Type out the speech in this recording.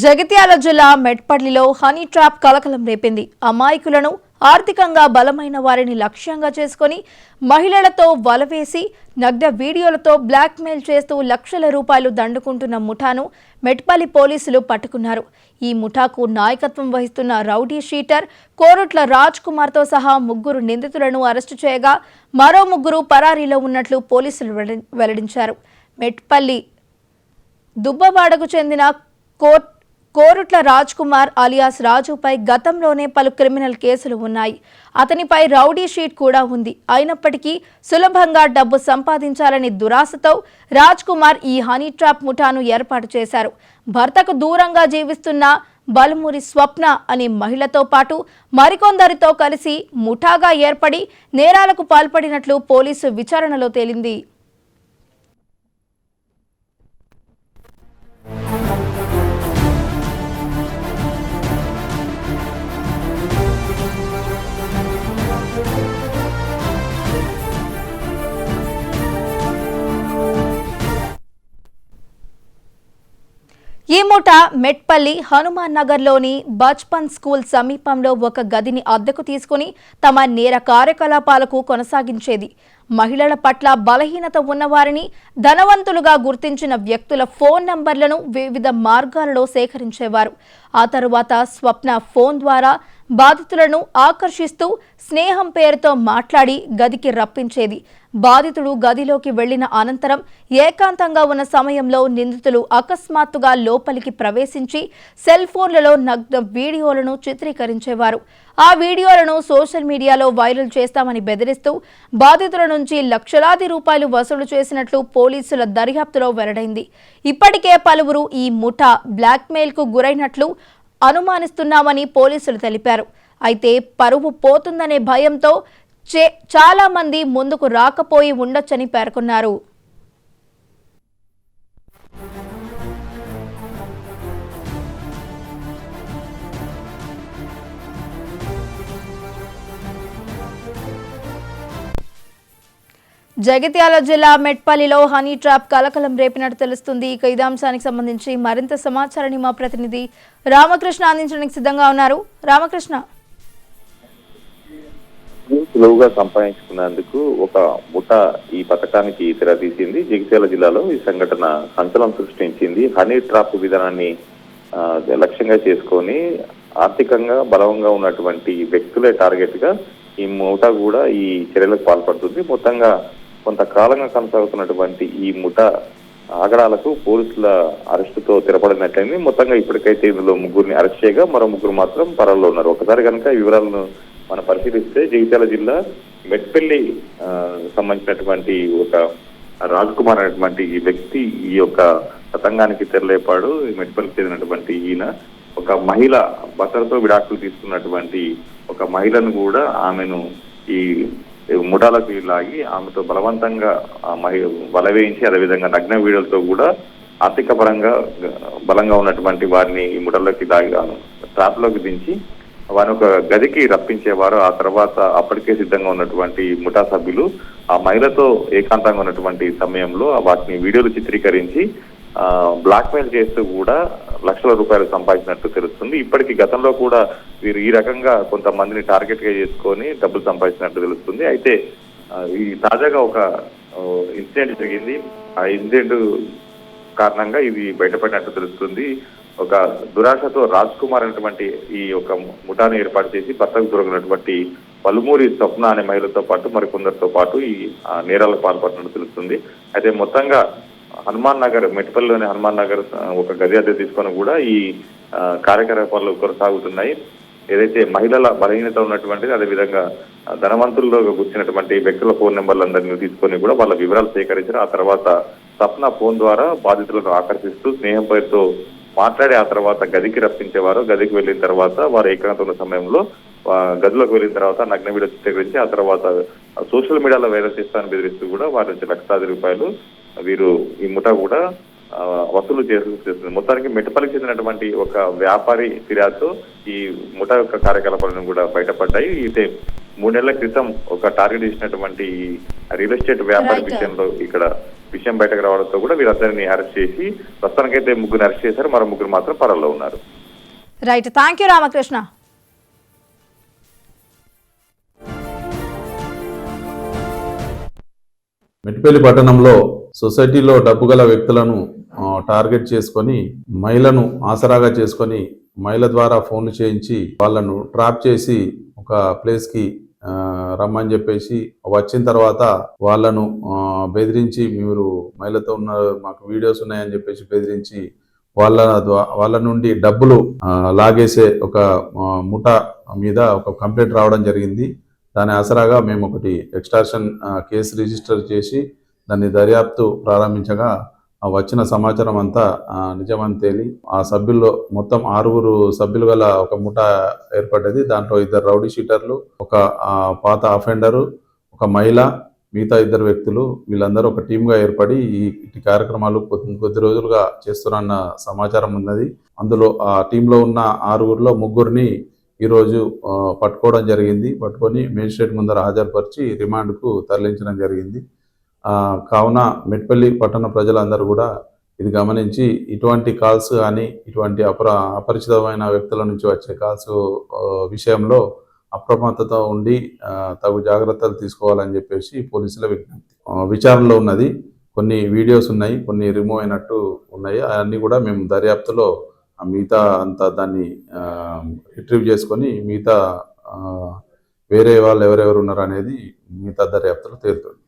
జగిత్యాల జిల్లా మెట్పల్లిలో honey trap కలకలం రేపింది. అమాయకులను ఆర్థికంగా బలమైన వారిని లక్ష్యంగా చేసుకుని మహిళలతో వలవేసి నగ్న వీడియోలతో బ్లాక్మెయిల్ చేస్తూ లక్షల రూపాయలు దండుకుంటున్న ముఠాను మెట్పల్లి పోలీసులు పట్టుకున్నారు. ఈ ముఠాకు నాయకత్వం వహిస్తున్న రౌడీ షీటర్ కోరుట్ల రాజ్ కుమార్తో సహా 3 నిందితులను అరెస్టు చేయగా మరో 3 పరారీలో ఉన్నట్లు పోలీసులు వెల్లడించారు. మెట్పల్లి దుబ్బవాడకు చెందిన కోరుట్ల రాజ్ కుమార్ అలియాస్ రాజుపై గతంలోనే పలు క్రిమినల్ కేసులు ఉన్నాయి. అతనిపై రౌడీ షీట్ కూడా ఉంది. అయినప్పటికీ సులభంగా డబ్బు సంపాదించాలని దురాశతో రాజ్ కుమార్ ఈ హనీ ట్రాప్ ముఠాను ఏర్పాటు చేశారు. భర్తకు దూరంగా జీవిస్తున్న బలమూరి స్వప్న అనే మహిళతో పాటు మరికొందరితో కలిసి ముఠాగా ఏర్పడి నేరాలకు పాల్పడినట్లు పోలీసు విచారణలో తేలింది. ఈ ముఠా మెట్పల్లి హనుమాన్ నగర్లోని బచ్పన్ స్కూల్ సమీపంలో ఒక గదిని అద్దెకు తీసుకుని తమ నేర కార్యకలాపాలకు కొనసాగించేది. మహిళల పట్ల బలహీనత ఉన్నవారిని ధనవంతులుగా గుర్తించిన వ్యక్తుల ఫోన్ నంబర్లను వివిధ మార్గాలలో సేకరించేవారు. ఆ తరువాత స్వప్న ఫోన్ ద్వారా బాధితులను ఆకర్షిస్తూ స్నేహం పేరుతో మాట్లాడి గదికి రప్పించేది. బాధితుడు గదిలోకి వెళ్లిన అనంతరం ఏకాంతంగా ఉన్న సమయంలో నిందితులు అకస్మాత్తుగా లోపలికి ప్రవేశించి సెల్ ఫోన్లలో నగ్న వీడియోలను చిత్రీకరించేవారు. ఆ వీడియోలను సోషల్ మీడియాలో వైరల్ చేస్తామని బెదిరిస్తూ బాధితుల నుంచి లక్షలాది రూపాయలు వసూలు చేసినట్లు పోలీసుల దర్యాప్తులో వెల్లడైంది. ఇప్పటికే పలువురు ఈ ముఠా బ్లాక్మెయిల్కు గురైనట్లు అనుమానిస్తున్నామని పోలీసులు తెలిపారు. అయితే పరువు పోతుందనే భయంతో చాలా మంది ముందుకు రాకపోయి ఉండొచ్చని పేర్కొన్నారు. జగిత్యాల జిల్లా మెట్పల్లిలో హనీ ట్రాప్ కలకలం రేపినట్టు తెలుస్తుంది. ఇక ఇదే అంశానికి సంబంధించి మరింత సమాచారాన్ని మా ప్రతినిధి రామకృష్ణ అందించడానికి సిద్ధంగా ఉన్నారు. రామకృష్ణ, సులువుగా సంపాదించుకున్నందుకు ఒక ముఠా ఈ పథకానికి తెరతీసింది. జగిత్యాల జిల్లాలో ఈ సంఘటన సంచలనం సృష్టించింది. హనీ ట్రాప్ విధానాన్ని లక్ష్యంగా చేసుకొని ఆర్థికంగా బలంగా ఉన్నటువంటి వ్యక్తులే టార్గెట్ గా ఈ ముఠా కూడా ఈ చర్యలకు పాల్పడుతుంది. మొత్తంగా కొంతకాలంగా కొనసాగుతున్నటువంటి ఈ ముఠా ఆగడాలకు పోలీసుల అరెస్టుతో తెరపడినట్లయింది. మొత్తంగా ఇప్పటికైతే ఇందులో 3 అరెస్ట్ చేయగా మరో 3 మాత్రం పరాల్లో ఉన్నారు. ఒకసారి కనుక వివరాలను మనం పరిశీలిస్తే జగిత్యాల జిల్లా మెట్పల్లి సంబంధించినటువంటి ఒక రాజ్ కుమార్ అనేటువంటి ఈ వ్యక్తి ఈ యొక్క తతంగానికి తెరలేపాడు. మెట్పల్లికి చెందినటువంటి ఈయన ఒక మహిళ భర్తతో విడాకులు తీసుకున్నటువంటి ఒక మహిళను కూడా ఆమెను ఈ ముఠాలకు లాగి ఆమెతో బలవంతంగా బలవేయించి అదేవిధంగా నగ్న వీడియోలతో కూడా ఆర్థిక పరంగా బలంగా ఉన్నటువంటి వారిని ఈ ముఠాల్లోకి లాగి ట్రాప్లోకి దించి వారిని ఒక గదికి రప్పించేవారు. ఆ తర్వాత అప్పటికే సిద్ధంగా ఉన్నటువంటి ముఠా సభ్యులు ఆ మహిళతో ఏకాంతంగా ఉన్నటువంటి సమయంలో వాటిని వీడియోలు చిత్రీకరించి బ్లాక్మెయిల్ చేస్తూ కూడా లక్షల రూపాయలు సంపాదించినట్టు తెలుస్తుంది. ఇప్పటికీ గతంలో కూడా వీరు ఈ రకంగా కొంతమందిని టార్గెట్ గా చేసుకొని డబ్బులు సంపాదించినట్టు తెలుస్తుంది. అయితే ఈ తాజాగా ఒక ఇన్సిడెంట్ జరిగింది. ఆ ఇన్సిడెంట్ కారణంగా ఇది బయటపడినట్టు తెలుస్తుంది. ఒక దురాశతో రాజ్ కుమార్ అనేటువంటి ఈ యొక్క ముఠాను ఏర్పాటు చేసి భర్తకు దొరికినటువంటి బలమూరి స్వప్న అనే మహిళతో పాటు మరికొందరితో పాటు ఈ నేరాలకు పాల్పడినట్టు తెలుస్తుంది. అయితే మొత్తంగా హనుమాన్ నగర్ మెట్పల్లిలోని హనుమాన్ నగర్ ఒక గది అద్దె తీసుకొని కూడా ఈ కార్యకలాపాలు కొనసాగుతున్నాయి. ఏదైతే మహిళల బలహీనత ఉన్నటువంటిది అదేవిధంగా ధనవంతుల్లో గుర్తినటువంటి వ్యక్తుల ఫోన్ నెంబర్లందరినీ తీసుకొని కూడా వాళ్ళ వివరాలు సేకరించారు. ఆ తర్వాత స్వప్న ఫోన్ ద్వారా బాధితులను ఆకర్షిస్తూ స్నేహం పేరుతో మాట్లాడి ఆ తర్వాత గదికి రప్పించేవారు. గదికి వెళ్ళిన తర్వాత వారు ఏకాంతం ఉన్న సమయంలో గదిలోకి వెళ్ళిన తర్వాత నగ్న వీడియో చిత్రీకరించి ఆ తర్వాత సోషల్ మీడియాలో వైరల్ చేస్తానని బెదిరిస్తూ కూడా వారి నుంచి లక్షలాది రూపాయలు వీరు ఈ ముఠా కూడా వసూలు చేస్తుంది. మొత్తానికి మెట్పల్లికి చెందినటువంటి ఒక వ్యాపారి ఫిర్యాదుతో ఈ ముఠా యొక్క కార్యకలాపాలను కూడా బయటపడ్డాయి. అయితే 3 నెలల క్రితం ఒక టార్గెట్ ఇచ్చినటువంటి రియల్ ఎస్టేట్ వ్యాపారి విషయంలో ఇక్కడ విషయం బయటకు రావడంతో కూడా వీరందరినీ అరెస్ట్ చేసి ప్రస్తుతానికైతే ముగ్గురు అరెస్ట్ చేశారు, మరో ముగ్గురు మాత్రం పరాల్లో ఉన్నారు. Right, thank you Ramakrishna. Metpalli పట్టణంలో సొసైటీలో డబ్బు గల వ్యక్తులను టార్గెట్ చేసుకొని మహిళను ఆసరాగా చేసుకొని మహిళ ద్వారా ఫోన్లు చేయించి వాళ్ళను ట్రాప్ చేసి ఒక ప్లేస్కి రమ్మని చెప్పేసి వచ్చిన తర్వాత వాళ్ళను బెదిరించి మీరు మహిళతో ఉన్న మాకు వీడియోస్ ఉన్నాయని చెప్పేసి బెదిరించి వాళ్ళ నుండి డబ్బులు లాగేసే ఒక ముఠా మీద ఒక కంప్లైంట్ రావడం జరిగింది. దాని ఆసరాగా మేము ఒకటి ఎక్స్టార్షన్ కేసు రిజిస్టర్ చేసి దాన్ని దర్యాప్తు ప్రారంభించగా వచ్చిన సమాచారం అంతా నిజమని తేలి ఆ సభ్యుల్లో మొత్తం 6 సభ్యులు గల ఒక ముఠా ఏర్పడ్డది. దాంట్లో 2 రౌడీ షీటర్లు, ఒక పాత అఫెండరు, ఒక మహిళ, మిగతా 2 వ్యక్తులు, వీళ్ళందరూ ఒక టీమ్గా ఏర్పడి ఈ కార్యక్రమాలు కొద్ది రోజులుగా చేస్తున్న సమాచారం ఉన్నది. అందులో ఆ టీంలో ఉన్న 6గురిలో 3గురిని ఈరోజు పట్టుకోవడం జరిగింది. పట్టుకొని మేజిస్ట్రేట్ ముందర హాజరుపరిచి రిమాండ్కు తరలించడం జరిగింది. కావున మెట్పల్లి పట్టణ ప్రజలందరూ కూడా ఇది గమనించి ఇటువంటి కాల్స్ కానీ ఇటువంటి అపరిచితమైన వ్యక్తుల నుంచి వచ్చే కాల్స్ విషయంలో అప్రమత్తతో ఉండి తగు జాగ్రత్తలు తీసుకోవాలని చెప్పేసి పోలీసుల విజ్ఞప్తి. విచారణలో ఉన్నది, కొన్ని వీడియోస్ ఉన్నాయి, కొన్ని రిమూవ్ అయినట్టు ఉన్నాయి. అవన్నీ కూడా మేము దర్యాప్తులో మిగతా అంతా దాన్ని రిట్రీవ్ చేసుకొని మిగతా వేరే వాళ్ళు ఎవరెవరు ఉన్నారు అనేది మిగతా దర్యాప్తులో తేలుతుంది.